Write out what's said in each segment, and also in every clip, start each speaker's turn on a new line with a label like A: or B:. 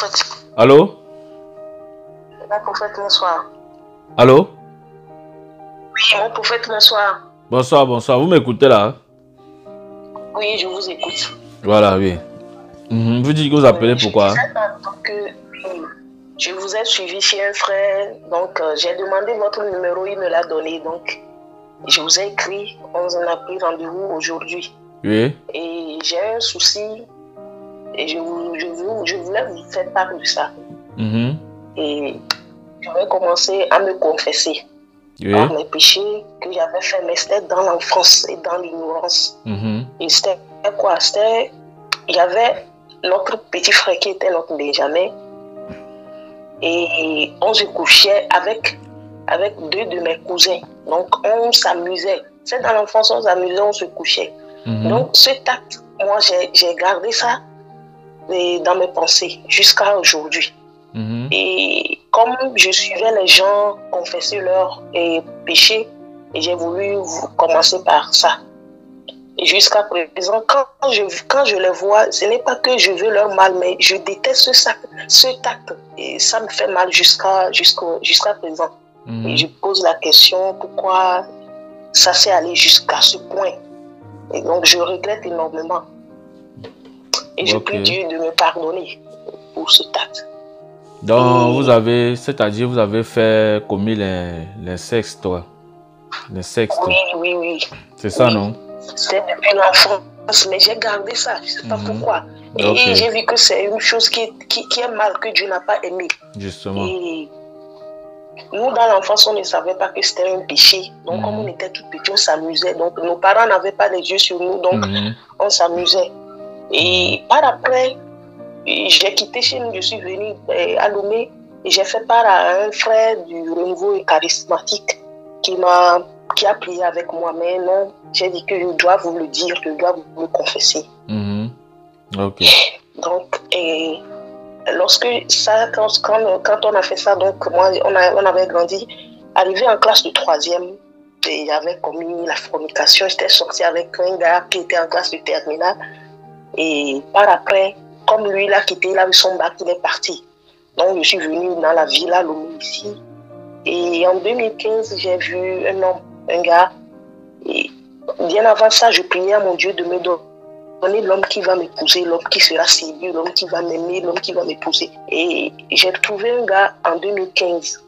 A: prophète.
B: Allô?
A: Mon prophète, bonsoir.
B: Allô?
A: Oui, mon prophète, bonsoir.
B: Bonsoir, bonsoir. Vous m'écoutez là?
A: Oui, je vous écoute.
B: Voilà, oui. Vous dites que vous appelez pourquoi?
A: Je vous ai suivi chez un frère, donc j'ai demandé votre numéro, il me l'a donné, donc je vous ai écrit, on en a pris rendez-vous aujourd'hui.
B: Oui.
A: Et j'ai un souci, et je voulais vous faire part de ça. Et je vais commencer à me confesser par mes péchés que j'avais fait, mais c'était dans l'enfance et dans l'ignorance. Et c'était quoi? Il y avait notre petit frère qui était notre Benjamin. Et on se couchait avec deux de mes cousins. Donc, on s'amusait. C'est dans l'enfance, on s'amusait, on se couchait. Donc, ce acte, moi, j'ai gardé ça dans mes pensées jusqu'à aujourd'hui. Et comme je suivais les gens confesser leurs péchés, et j'ai voulu commencer par ça. Et jusqu'à présent, quand je les vois, ce n'est pas que je veux leur mal, mais je déteste ce acte. Et ça me fait mal jusqu'à présent. Et je pose la question, pourquoi ça s'est allé jusqu'à ce point? Et donc, je regrette énormément. Et je prie Dieu de me pardonner pour ce acte.
B: Donc, c'est-à-dire, vous avez commis l'inceste, toi? L'inceste.
A: Oui.
B: C'est ça, non?
A: C'est depuis l'enfance, mais j'ai gardé ça, je ne sais pas pourquoi. Et j'ai vu que c'est une chose qui est mal, que Dieu n'a pas aimé.
B: Justement.
A: Et nous, dans l'enfance, on ne savait pas que c'était un péché. Donc, comme on était tout petits, on s'amusait. Donc, nos parents n'avaient pas les yeux sur nous, donc on s'amusait. Et par après, j'ai quitté chez nous, je suis venue à Lomé et j'ai fait part à un frère du renouveau charismatique qui a prié avec moi. Mais non, j'ai dit que je dois vous le dire, je dois vous le confesser.
B: Ok.
A: Donc, quand on a fait ça, donc moi, on avait grandi, arrivé en classe de 3e, et j'avais commis la fornication, j'étais sortie avec un gars qui était en classe de terminale. Et par après, comme lui, il a quitté, il a eu son bac, il est parti. Donc, je suis venue dans la villa Lomé ici. Et en 2015, j'ai vu un gars. Et bien avant ça, je priais à mon Dieu de me donner l'homme qui va m'épouser, l'homme qui sera séduit, l'homme qui va m'aimer, l'homme qui va m'épouser. Et j'ai trouvé un gars en 2015.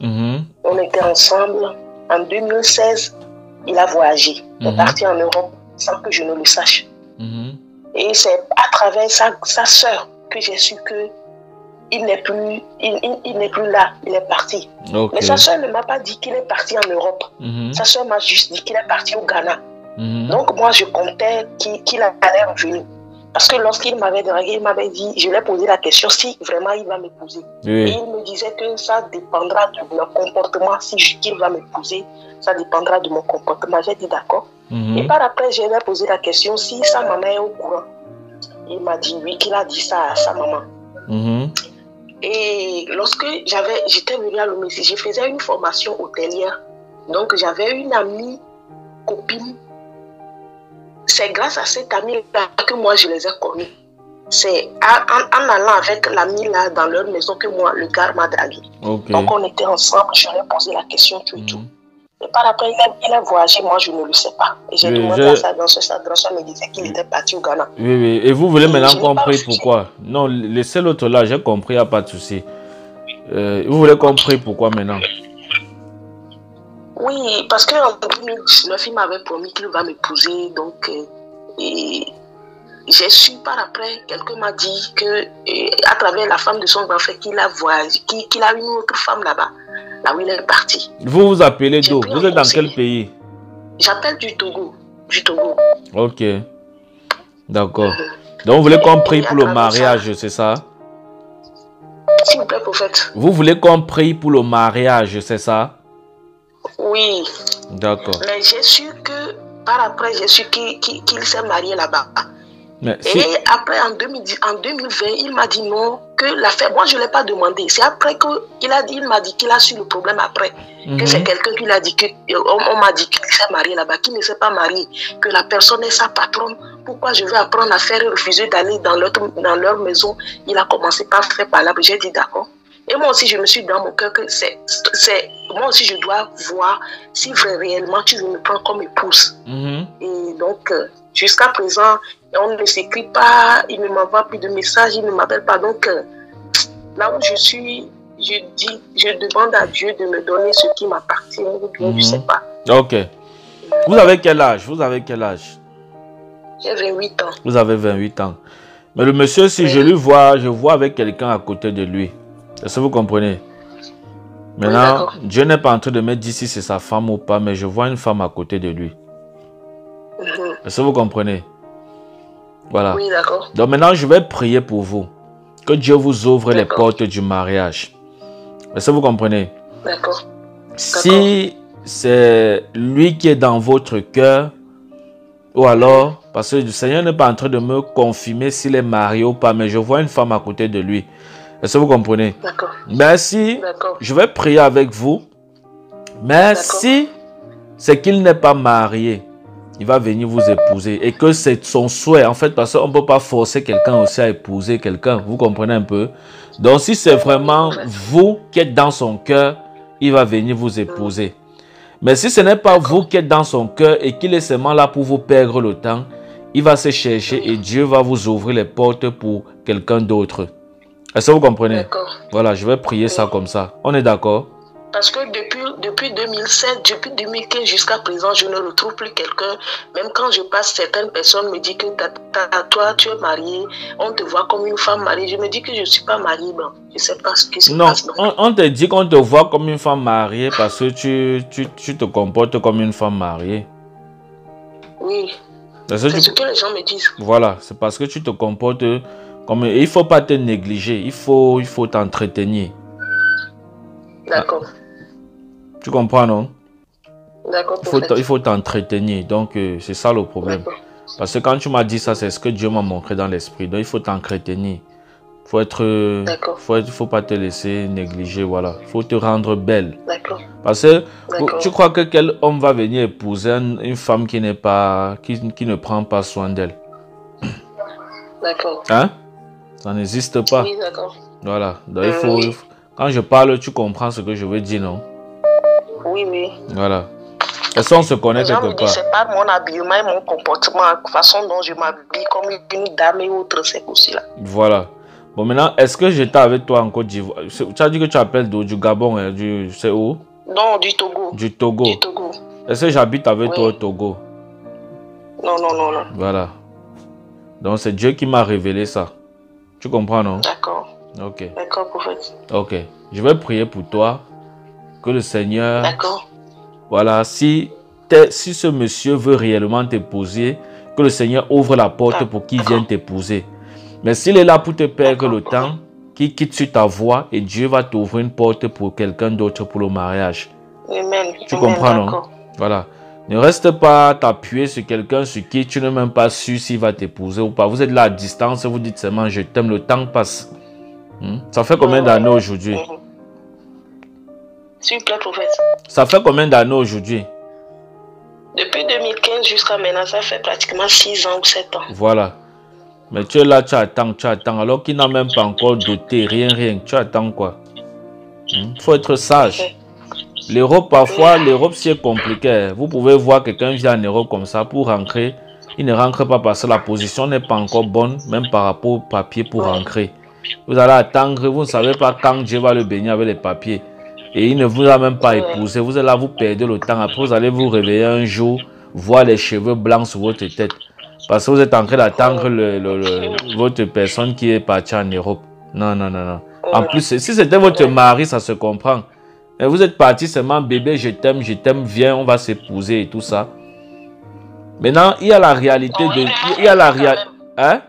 A: On était ensemble. En 2016, il a voyagé. Il est parti en Europe sans que je ne le sache. Et c'est à travers sa sœur que j'ai su qu'il n'est plus, il n'est plus là, il est parti. Mais sa sœur ne m'a pas dit qu'il est parti en Europe. Sa sœur m'a juste dit qu'il est parti au Ghana. Donc moi, je comptais qu'il allait revenir. Parce que lorsqu'il m'avait dragué, il m'avait dit, je lui ai posé la question si vraiment il va m'épouser. Et il me disait que ça dépendra de mon comportement. Si qu'il va m'épouser, ça dépendra de mon comportement. J'ai dit d'accord. Et par après, je lui ai posé la question si sa maman est au courant. Il m'a dit oui, qu'il a dit ça à sa maman. Et lorsque j'étais venue à Lomé, je faisais une formation hôtelière. Donc j'avais une amie, copine. C'est grâce à cette amie-là que moi je les ai connus. C'est en allant avec l'amie-là dans leur maison que moi, le gars m'a dragué. Donc on était ensemble, je lui ai posé la question, tout et tout. Et par après, il a voyagé, moi je ne le sais pas. Et j'ai demandé à sa danseuse me disait qu'il était parti au Ghana.
B: Oui. Et vous voulez maintenant comprendre pourquoi? Non, laissez l'autre là, j'ai compris, il n'y a pas de souci. Vous voulez comprendre pourquoi maintenant?
A: Oui, parce qu'en 2019, il m'avait promis qu'il va m'épouser. Donc, j'ai su par après, quelqu'un m'a dit que à travers la femme de son grand frère, qu'il a voyagé, qu'il a une autre femme là-bas, là où il est parti.
B: Vous vous appelez d'où? Vous êtes dans quel pays?
A: J'appelle du Togo.
B: Ok. D'accord. Donc vous voulez qu'on prie pour le mariage, c'est ça?
A: S'il vous plaît, prophète.
B: Vous voulez qu'on prie pour le mariage, c'est ça?
A: Oui.
B: D'accord.
A: Mais j'ai su que, par après, j'ai su qu'il s'est marié là-bas.
B: Mais
A: et après, en 2020, il m'a dit non, que l'affaire, moi je ne l'ai pas demandé. C'est après qu'il m'a dit qu'il a su le problème après. Que c'est quelqu'un qui l'a dit, on m'a dit qu'il s'est marié là-bas, qu'il ne s'est pas marié, que la personne est sa patronne. Pourquoi je vais apprendre à faire et refuser d'aller dans leur maison? Il a commencé par faire par là. J'ai dit d'accord. Et moi aussi, je me suis dit dans mon cœur que moi aussi, je dois voir si réellement tu veux me prendre comme épouse. Et donc, jusqu'à présent, on ne s'écrit pas, il ne m'envoie plus de messages, il ne m'appelle pas. Donc, là où je suis, je demande à Dieu de me donner ce qui m'appartient, ou bien je ne sais pas.
B: Ok. Vous avez quel âge? Vous avez quel âge?
A: J'ai 28 ans.
B: Vous avez 28 ans. Mais le monsieur, si je le vois, je vois avec quelqu'un à côté de lui. Est-ce que vous comprenez? Maintenant, oui, Dieu n'est pas en train de me dire si c'est sa femme ou pas, mais je vois une femme à côté de lui. Est-ce que vous comprenez? Voilà. Oui, d'accord. Donc maintenant, je vais prier pour vous. Que Dieu vous ouvre les portes du mariage. Est-ce que vous comprenez? D'accord. Si c'est lui qui est dans votre cœur, ou alors, parce que le Seigneur n'est pas en train de me confirmer s'il est marié ou pas, mais je vois une femme à côté de lui. Est-ce que vous comprenez? D'accord. Merci. Je vais prier avec vous. Mais si c'est qu'il n'est pas marié, il va venir vous épouser. Et que c'est son souhait. En fait, parce qu'on ne peut pas forcer quelqu'un aussi à épouser quelqu'un. Vous comprenez un peu? Donc, si c'est vraiment vous qui êtes dans son cœur, il va venir vous épouser. Mais si ce n'est pas vous qui êtes dans son cœur et qu'il est seulement là pour vous perdre le temps, il va se chercher et Dieu va vous ouvrir les portes pour quelqu'un d'autre. Est-ce que vous comprenez? Voilà, je vais prier ça comme ça. On est d'accord? Parce que depuis 2007, depuis 2015 jusqu'à présent, je ne retrouve plus quelqu'un. Même quand je passe, certaines personnes me disent que toi, tu es marié, on te voit comme une femme mariée. Je me dis que je ne suis pas mariée. Bon, je ne sais pas ce qui se passe. Non, on te dit qu'on te voit comme une femme mariée parce que tu te comportes comme une femme mariée. Oui, c'est ce que les gens me disent. Voilà, c'est parce que tu te comportes comme... Il ne faut pas te négliger, il faut t'entretenir. D'accord. Tu comprends, non? D'accord. Il faut t'entretenir. Donc, c'est ça le problème. Parce que quand tu m'as dit ça, c'est ce que Dieu m'a montré dans l'esprit. Donc, il faut t'entretenir. Faut pas te laisser négliger. Voilà. Il faut te rendre belle. D'accord. Parce que tu crois que quel homme va venir épouser une femme qui ne prend pas soin d'elle? D'accord. Hein? Ça n'existe pas. Oui, d'accord. Voilà. Donc, il faut... Oui. Quand je parle, tu comprends ce que je veux dire, non? Oui, oui. Voilà. Est-ce qu'on se connaît quelque part? C'est pas mon habillement et mon comportement, la façon dont je m'habille comme une dame et autre, c'est aussi là. Voilà. Bon, maintenant, est-ce que j'étais avec toi en Côte d'Ivoire? Tu as dit que tu appelles du Gabon, hein, c'est où? Non, du Togo. Du Togo. Du Togo. Est-ce que j'habite avec toi au Togo? Non. Voilà. Donc, c'est Dieu qui m'a révélé ça. Tu comprends, non? D'accord. Ok. D'accord, prophète. Ok. Je vais prier pour toi. Que le Seigneur... D'accord. Voilà. Si ce monsieur veut réellement t'épouser, que le Seigneur ouvre la porte pour qu'il vienne t'épouser. Mais s'il est là pour te perdre le temps, qu'il quitte sur ta voie et Dieu va t'ouvrir une porte pour quelqu'un d'autre pour le mariage. Amen. Tu comprends, non? Voilà. Ne reste pas t'appuyer sur quelqu'un sur qui tu n'es même pas sûr s'il va t'épouser ou pas. Vous êtes là à distance et vous dites seulement je t'aime, le temps passe. Ça fait combien d'années aujourd'hui? S'il vous plaît, prophète. Ça fait combien d'années aujourd'hui? Depuis 2015 jusqu'à maintenant, ça fait pratiquement 6 ans ou 7 ans. Voilà. Mais tu es là, tu attends, alors qu'il n'a même pas encore doté, rien. Tu attends quoi? Il faut être sage. L'Europe, parfois, l'Europe c'est compliqué. Vous pouvez voir quelqu'un vient en Europe comme ça pour rentrer. Il ne rentre pas parce que la position n'est pas encore bonne, même par rapport au papier pour rentrer. Vous allez attendre, vous ne savez pas quand Dieu va le bénir avec les papiers. Et il ne vous a même pas épousé. Vous êtes là, vous perdez le temps. Après, vous allez vous réveiller un jour, voir les cheveux blancs sur votre tête. Parce que vous êtes en train d'attendre votre personne qui est partie en Europe. Non. En plus, si c'était votre mari, ça se comprend. Mais vous êtes parti seulement, bébé, je t'aime, viens, on va s'épouser et tout ça. Maintenant, il y a la réalité de... Il y a la réalité... Hein?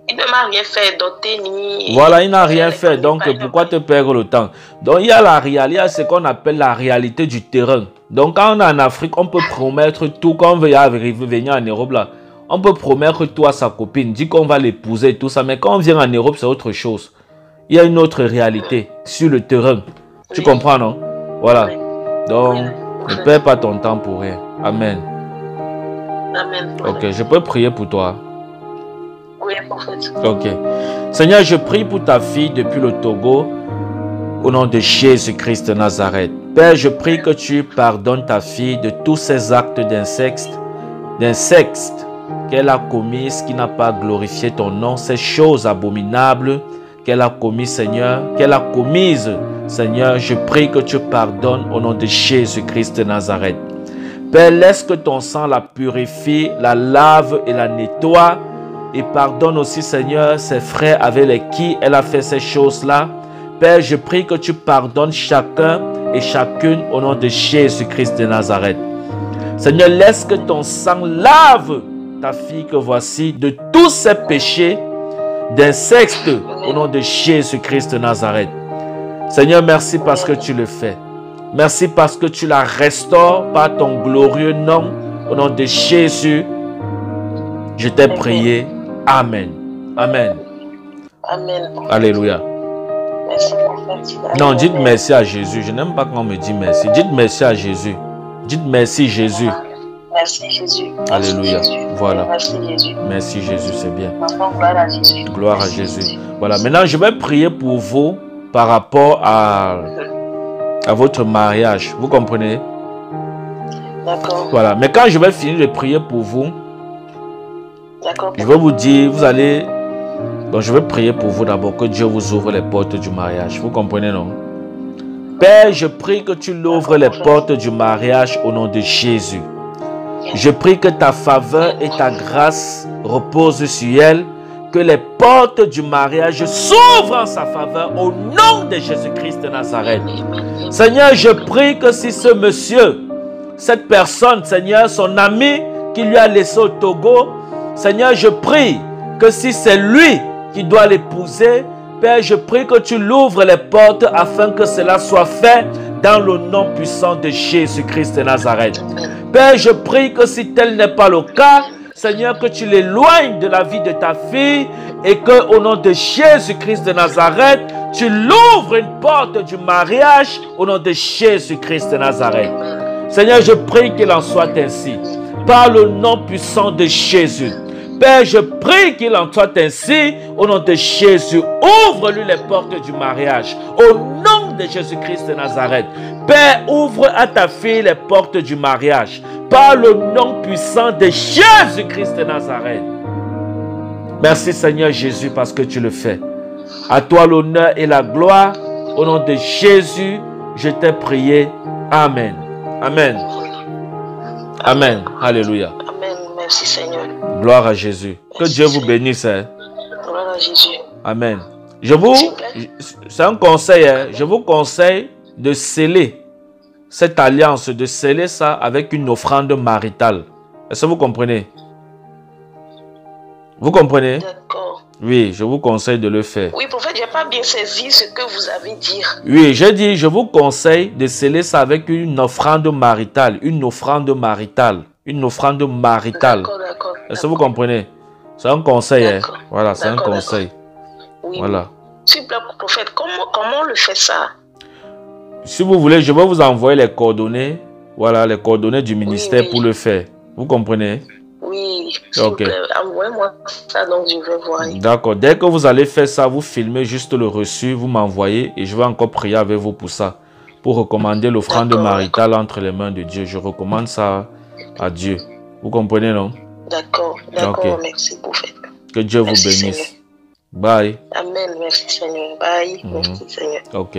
B: Il ne m'a rien fait, doté ni... Voilà, il n'a rien fait, donc pourquoi te perdre le temps? Donc, il y a la réalité, il y a ce qu'on appelle la réalité du terrain. Donc, quand on est en Afrique, on peut promettre tout, quand on veut venir en Europe, là, on peut promettre toi, sa copine, dit qu'on va l'épouser et tout ça, mais quand on vient en Europe, c'est autre chose. Il y a une autre réalité sur le terrain. Tu comprends, non? Voilà. Donc, ne perds pas ton temps pour rien. Amen.
A: Amen.
B: Ok, je peux prier pour toi.
A: Oui, prophète.
B: Ok. Seigneur, je prie pour ta fille depuis le Togo, au nom de Jésus-Christ de Nazareth. Père, je prie que tu pardonnes ta fille de tous ces actes d'inceste qu'elle a commis, qui n'a pas glorifié ton nom, ces choses abominables qu'elle a commises, Seigneur, Seigneur, je prie que tu pardonnes au nom de Jésus-Christ de Nazareth. Père, laisse que ton sang la purifie, la lave et la nettoie. Et pardonne aussi, Seigneur, ses frères avec lesquels elle a fait ces choses-là. Père, je prie que tu pardonnes chacun et chacune au nom de Jésus-Christ de Nazareth. Seigneur, laisse que ton sang lave ta fille que voici de tous ses péchés d'inceste au nom de Jésus-Christ de Nazareth. Seigneur, merci parce que tu le fais. Merci parce que tu la restaures par ton glorieux nom. Au nom de Jésus, je t'ai prié. Amen. Amen.
A: Amen.
B: Alléluia.
A: Merci, prophète.
B: Non, dites merci à Jésus. Je n'aime pas quand on me dit merci. Dites merci à Jésus. Dites merci Jésus.
A: Merci Jésus.
B: Alléluia.
A: Merci, Jésus.
B: Voilà.
A: Merci Jésus.
B: Merci Jésus, c'est bien.
A: Gloire à Jésus.
B: Gloire à Jésus. Voilà. Maintenant, je vais prier pour vous par rapport à votre mariage. Vous comprenez?
A: D'accord.
B: Voilà. Mais quand je vais finir de prier pour vous,
A: D'accord.
B: je vais vous dire, vous allez... Donc, je vais prier pour vous d'abord, que Dieu vous ouvre les portes du mariage. Vous comprenez, non? Père, je prie que tu l'ouvres les portes du mariage au nom de Jésus. Je prie que ta faveur et ta grâce reposent sur elle, que les portes du mariage s'ouvrent en sa faveur au nom de Jésus-Christ de Nazareth. Seigneur, je prie que si ce monsieur, cette personne, Seigneur, son ami qui lui a laissé au Togo, Seigneur, je prie que si c'est lui qui doit l'épouser, Père, je prie que tu l'ouvres les portes afin que cela soit fait dans le nom puissant de Jésus-Christ de Nazareth. Père, je prie que si tel n'est pas le cas, Seigneur, que tu l'éloignes de la vie de ta fille et que au nom de Jésus-Christ de Nazareth, tu l'ouvres une porte du mariage au nom de Jésus-Christ de Nazareth. Seigneur, je prie qu'il en soit ainsi. Par le nom puissant de Jésus. Père, je prie qu'il en soit ainsi au nom de Jésus. Ouvre-lui les portes du mariage au nom de Jésus-Christ de Nazareth. Père, ouvre à ta fille les portes du mariage par le nom puissant de Jésus-Christ de Nazareth. Merci Seigneur Jésus parce que tu le fais. À toi l'honneur et la gloire. Au nom de Jésus, je t'ai prié. Amen. Amen. Amen. Alléluia.
A: Amen. Merci Seigneur.
B: Gloire à Jésus. Que
A: Merci,
B: Dieu vous bénisse. Hein.
A: Gloire à Jésus.
B: Amen. C'est un conseil. Hein. Je vous conseille de sceller cette alliance, de sceller ça avec une offrande maritale. Est-ce que vous comprenez? Vous comprenez?
A: D'accord.
B: Oui, je vous conseille de le faire.
A: Oui, prophète, je n'ai pas bien saisi ce que vous avez dit.
B: Oui, j'ai dit, je vous conseille de sceller ça avec une offrande maritale. Une offrande maritale. Une offrande maritale.
A: D'accord.
B: Est-ce que vous comprenez? C'est un conseil. Hein?
A: D'accord.
B: Voilà, c'est un conseil.
A: Oui.
B: Voilà.
A: S'il vous plaît, prophète, comment on le fait ça?
B: Si vous voulez, je vais vous envoyer les coordonnées. Voilà, les coordonnées du ministère pour le faire. Vous comprenez?
A: Oui, s'il vous plaît, envoyez-moi ça, donc je vais voir.
B: D'accord. Dès que vous allez faire ça, vous filmez juste le reçu, vous m'envoyez et je vais encore prier avec vous pour ça. Pour recommander l'offrande maritale entre les mains de Dieu. Je recommande ça à Dieu. Vous comprenez, non?
A: D'accord, merci, prophète.
B: Que Dieu vous bénisse.
A: Seigneur.
B: Bye.
A: Amen, merci Seigneur. Bye, merci Seigneur.
B: Ok.